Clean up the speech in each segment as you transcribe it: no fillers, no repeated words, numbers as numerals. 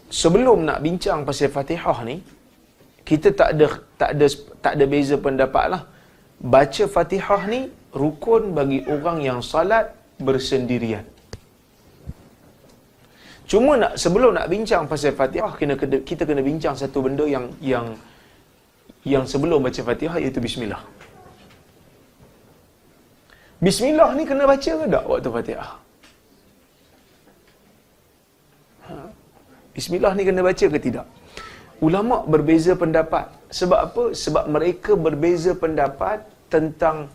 sebelum nak bincang pasal Fatihah ni, kita tak ada beza pendapat lah. Baca Fatihah ni rukun bagi orang yang salat bersendirian. Cuma sebelum nak bincang pasal Fatihah, kita kena bincang satu benda yang sebelum baca Fatihah, iaitu bismillah. Bismillah ni kena baca ke tak waktu Fatihah? Bismillah ni kena baca ke tidak? Ulama berbeza pendapat. Sebab apa? Sebab mereka berbeza pendapat tentang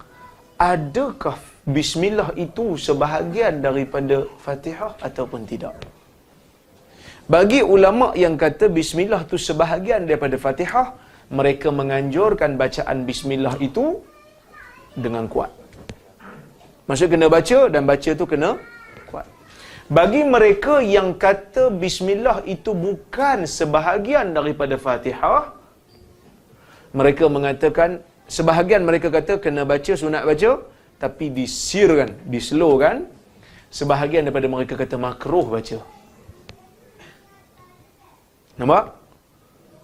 adakah bismillah itu sebahagian daripada Fatihah ataupun tidak. Bagi ulama yang kata bismillah itu sebahagian daripada Fatihah, mereka menganjurkan bacaan bismillah itu dengan kuat. Maksud kena baca, dan baca tu kena kuat. Bagi mereka yang kata bismillah itu bukan sebahagian daripada Fatihah, mereka mengatakan, sebahagian mereka kata kena baca, sunat baca, tapi disirkan, dislowkan. Sebahagian daripada mereka kata makruh baca. Nampak?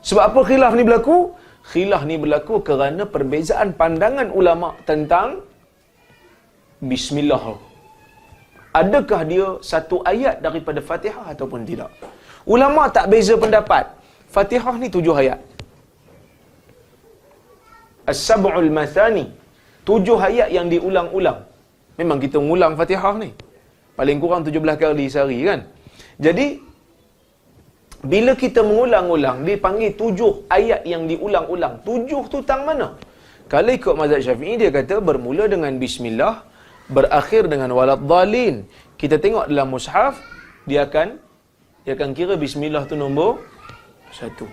Sebab apa khilaf ni berlaku? Khilaf ni berlaku kerana perbezaan pandangan ulama tentang bismillah. Adakah dia satu ayat daripada Fatihah ataupun tidak? Ulama tak beza pendapat. Fatihah ni 7 ayat. As-sab'ul mathani. 7 ayat yang diulang-ulang. Memang kita mengulang Fatihah ni. Paling kurang 17 kali sehari kan? Jadi, bila kita mengulang-ulang, dipanggil 7 ayat yang diulang-ulang. 7 tu tang mana? Kalau ikut mazhab Syafi'i, dia kata bermula dengan bismillah, berakhir dengan waladhdallin. Kita tengok dalam mushaf, dia akan kira bismillah tu nombor 1.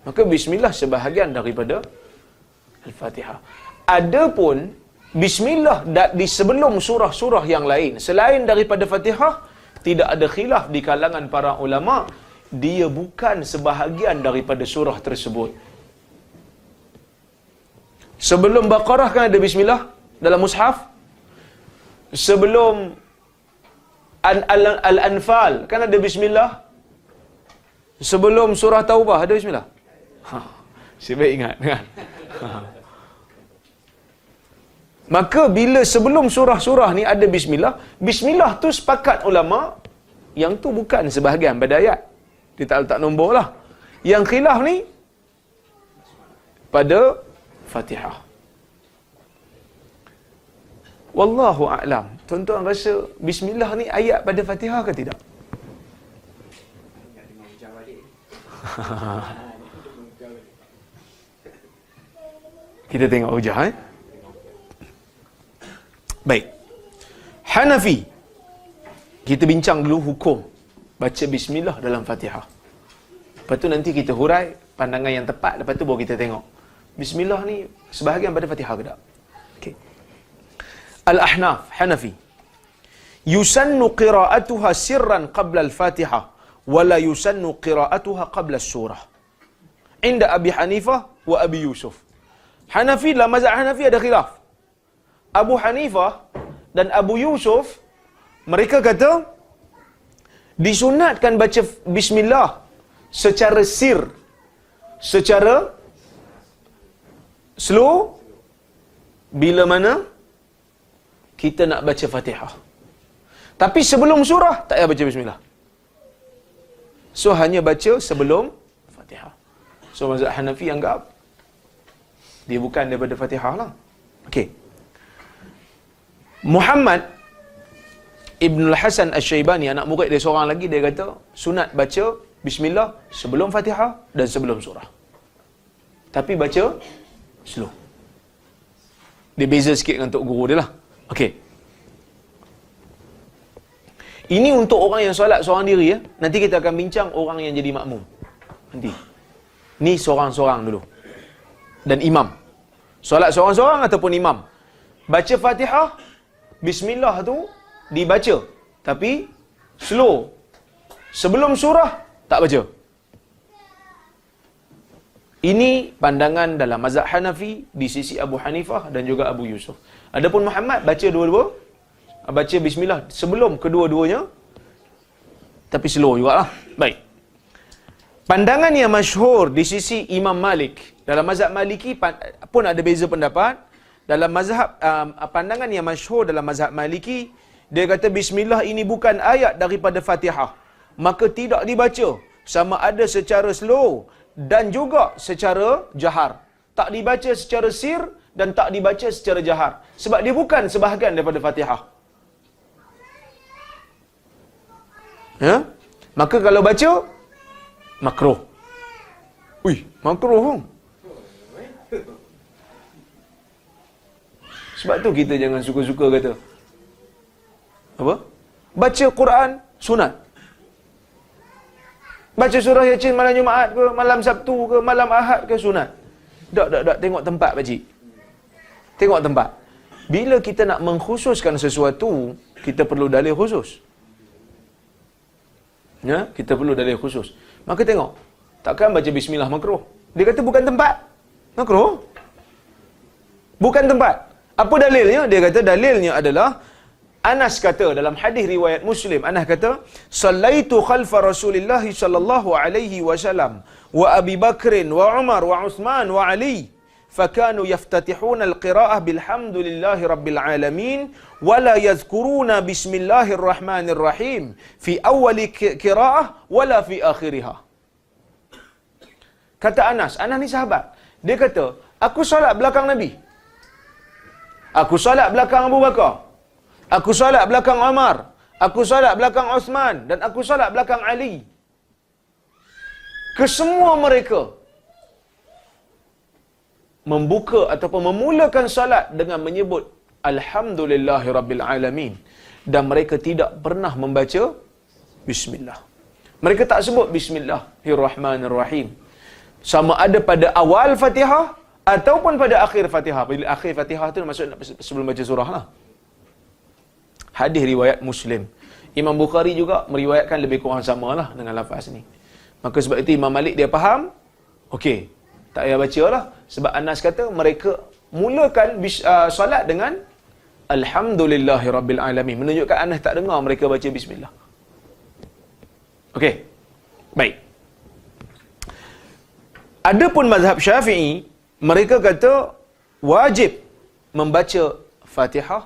Maka bismillah sebahagian daripada Al-Fatihah. Adapun bismillah di sebelum surah-surah yang lain selain daripada Fatihah, tidak ada khilaf di kalangan para ulama, dia bukan sebahagian daripada surah tersebut. Sebelum Baqarah kan ada bismillah dalam mushaf. Sebelum Al-Anfal kan ada bismillah. Sebelum surah Taubah ada bismillah. Saya baik ingat kan. Maka bila sebelum surah-surah ni ada bismillah, bismillah tu sepakat ulama yang tu bukan sebahagian pada ayat. Dia tak letak nombor lah. Yang khilaf ni pada Fatihah. Wallahu a'lam. Tuan-tuan rasa bismillah ni ayat pada Fatihah ke tidak? Kita tengok hujah Baik. Hanafi. Kita bincang dulu hukum baca bismillah dalam Fatihah. Lepas tu nanti kita hurai pandangan yang tepat, lepas tu baru kita tengok bismillah ni sebahagian pada Fatihah ke tak? Okey. Al-Ahnaf, Hanafi. Yusannu qira'atuha sirran qabla al-Fatihah wa la yusannu qira'atuha qabla as-surah. Inda Abi Hanifah wa Abi Yusuf. Hanafi, dalam mazhab Hanafi ada khilaf. Abu Hanifah dan Abu Yusuf, mereka kata disunatkan baca bismillah secara sir, secara slow, bila mana kita nak baca Fatihah. Tapi sebelum surah tak payah baca bismillah. So hanya baca sebelum Fatihah. So mazhab Hanafi anggap dia bukan daripada Fatihah lah. Okey. Muhammad Ibn Al-Hasan Al-Syaibani, anak murid dia seorang lagi, dia kata sunat baca bismillah sebelum Fatihah dan sebelum surah. Tapi baca slow. Dia beza sikit dengan tok guru dia lah. Okey. Ini untuk orang yang solat seorang diri ya. Nanti kita akan bincang orang yang jadi makmum. Nanti. Ni seorang-seorang dulu. Dan imam. Solat seorang-seorang ataupun imam. Baca Fatihah, bismillah tu dibaca. Tapi slow. Sebelum surah, tak baca. Ini pandangan dalam mazhab Hanafi di sisi Abu Hanifah dan juga Abu Yusuf. Adapun Muhammad baca dua-dua, baca bismillah sebelum kedua-duanya, Tapi slow jugalah. Baik. Pandangan yang masyhur di sisi Imam Malik, dalam mazhab Maliki pun ada beza pendapat. Dalam mazhab pandangan yang masyhur dalam mazhab Maliki, dia kata bismillah ini bukan ayat daripada Fatihah, maka tidak dibaca sama ada secara slow dan juga secara jahar. Tak dibaca secara sir dan tak dibaca secara jahar, sebab dia bukan sebahagian daripada Fatihah. Ya? Maka kalau baca makruh. Ui, makruh. Sebab tu kita jangan suka-suka kata apa? Baca Quran sunat. Baca surah Yasin malam Jumaat ke, malam Sabtu ke, malam Ahad ke sunat. Tak, tengok tempat pakcik. Tengok tempat. Bila kita nak mengkhususkan sesuatu, kita perlu dalil khusus. Ya, kita perlu dalil khusus. Maka tengok, takkan baca bismillah makruh. Dia kata bukan tempat. Makruh. Bukan tempat. Apa dalilnya? Dia kata dalilnya adalah Anas kata dalam hadis riwayat Muslim, Anas kata, "Sallaitu khalfa Rasulillah sallallahu alaihi wasallam wa Abi Bakrin wa Umar wa Uthman wa Ali, fakanu yaftatihuna al-qira'ah bilhamdulillahi rabbil alamin wa la yadhkuruna bismillahirrahmanirrahim fi awwali qira'ah wala fi akhiriha." Kata Anas ni sahabat. Dia kata, aku solat belakang Nabi. Aku solat belakang Abu Bakar. Aku solat belakang Umar. Aku solat belakang Uthman. Dan aku solat belakang Ali. Kesemua mereka membuka ataupun memulakan solat dengan menyebut Alhamdulillahirabbil alamin, dan mereka tidak pernah membaca bismillah. Mereka tak sebut bismillahirrahmanirrahim, sama ada pada awal Fatihah ataupun pada akhir Fatihah. Bila akhir Fatihah tu maksud sebelum baca surah lah. Hadis riwayat Muslim. Imam Bukhari juga meriwayatkan lebih kurang samalah dengan lafaz ni. Maka sebab itu Imam Malik dia faham, okey, tak payah baca lah. Sebab Anas kata mereka mulakan solat dengan Alhamdulillahirabbil alamin, menunjukkan Anas tak dengar mereka baca bismillah. Okey. Baik. Adapun mazhab Syafi'i, mereka kata wajib membaca Fatihah,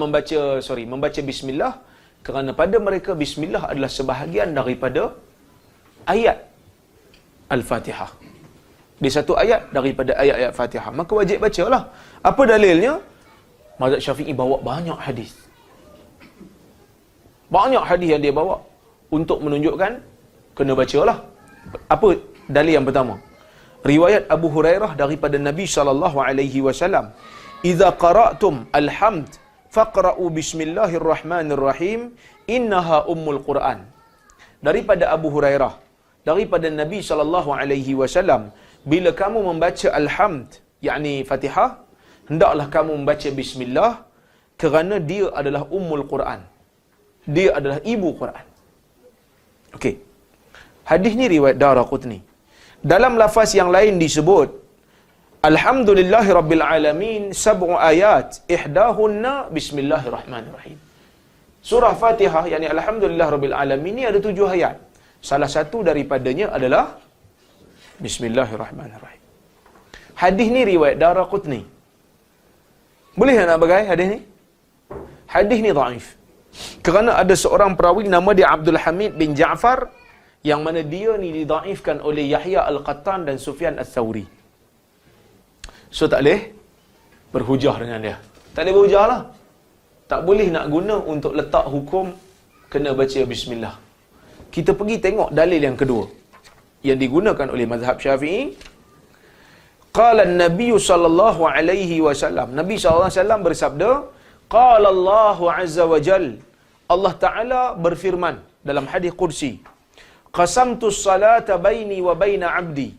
membaca bismillah, kerana pada mereka bismillah adalah sebahagian daripada ayat Al-Fatihah. Dia satu ayat daripada ayat-ayat Fatihah, maka wajib bacalah. Apa dalilnya? Mazhab Syafi'i bawa banyak hadis. Banyak hadis yang dia bawa untuk menunjukkan kena bacalah. Apa dalil yang pertama? Riwayat Abu Hurairah daripada Nabi sallallahu alaihi wasallam, "Idza qara'tum alhamd faqra'u bismillahirrahmanirrahim, innaha ummul Quran." Daripada Abu Hurairah, daripada Nabi sallallahu alaihi wasallam, bila kamu membaca alhamd, yakni Fatihah, hendaklah kamu membaca bismillah, kerana dia adalah ummul Quran. Dia adalah ibu Quran. Okey. Hadis ni riwayat Daraqutni. Dalam lafaz yang lain disebut Alhamdulillahirabbil alamin sab'u ayat ihdahunna bismillahirrahmanirrahim. Surah Fatihah yakni Alhamdulillahirabbil alamin ni ada 7 ayat. Salah satu daripadanya adalah bismillahirrahmanirrahim. Hadis ni riwayat Daraqutni. Boleh nak bagai hadis ni? Hadis ni dhaif. Kerana ada seorang perawi nama dia Abdul Hamid bin Ja'far, yang mana dia ni didhaifkan oleh Yahya Al-Qattan dan Sufyan Al-Thawri. So tak boleh berhujah dengan dia. Tak boleh berhujah lah. Tak boleh nak guna untuk letak hukum kena baca bismillah. Kita pergi tengok dalil yang kedua yang digunakan oleh mazhab Syafi'i. Qala an-nabiy sallallahu alaihi wasallam, Nabi sallallahu alaihi wasallam bersabda, qala Allah azza wa jal, Allah Taala berfirman dalam hadis qudsi, qasamtu as-salata baini wa baina 'abdi,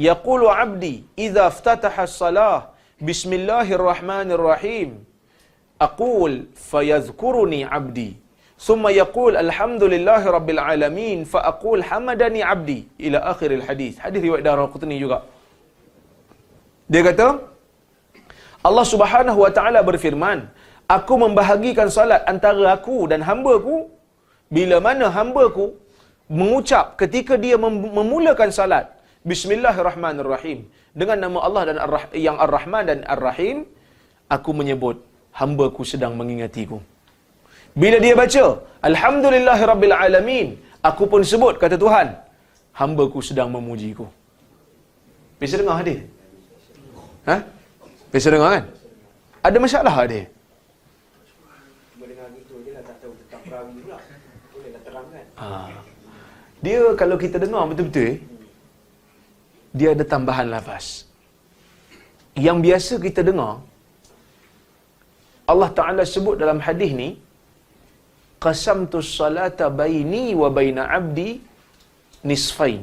yaqulu 'abdi idza iftataha as-salah bismillahirrahmanirrahim, aqul fayadhkuruni 'abdi, thumma yaqul alhamdulillahi rabbil alamin fa aqul hamadani 'abdi, ila akhiril hadis. Hadis riwayat Daraqutni juga. Dia kata Allah Subhanahu wa taala berfirman, aku membahagikan salat antara aku dan hamba-Ku Bila mana hamba-Ku mengucap ketika dia memulakan salat, Bismillahirrahmanirrahim, dengan nama Allah dan yang Ar-Rahman dan Ar-Rahim, aku menyebut hamba-Ku sedang mengingatiku. Bila dia baca Alhamdulillahirrabbilalamin, aku pun sebut, kata Tuhan, hamba-Ku sedang memujiku. Biasa dengar hadis? Ha? Biasa dengar kan? Ada masalah dia? Mendengar gitu je lah, tak tahu tentang perawi pula. Bolehlah terangkan. Dia kalau kita dengar betul-betul, dia ada tambahan lafaz. Yang biasa kita dengar, Allah Ta'ala sebut dalam hadis ni, qasamtu salata baini wa baina abdi nisfain.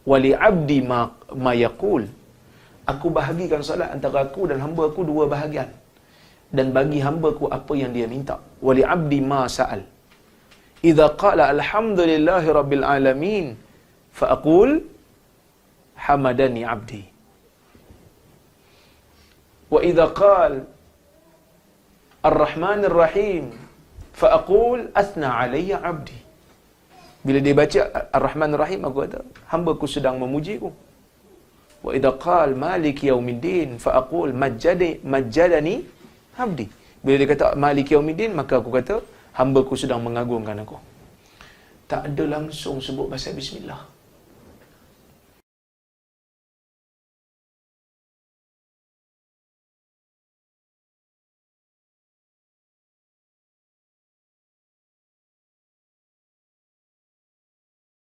Wali abdi ma yaqul. Aku bahagikan solat antara aku dan hamba aku dua bahagian. Dan bagi hamba aku apa yang dia minta. Wali abdi ma sa'al. Idza qala alhamdulillahi rabbil alamin fa aqul hamadani abdi. Wa idza qala ar-rahmanir rahim fa aqul athna alayya abdi. Bila dia baca Ar-Rahman Ar-Rahim, aku kata, hamba-Ku sedang memujiku. Wa idza qala maliki yaumiddin fa aqul majjadani abdi. Bila dia kata maliki yaumiddin, maka aku kata hamba-Ku sedang mengagungkan aku. Tak ada langsung sebut pasal bismillah.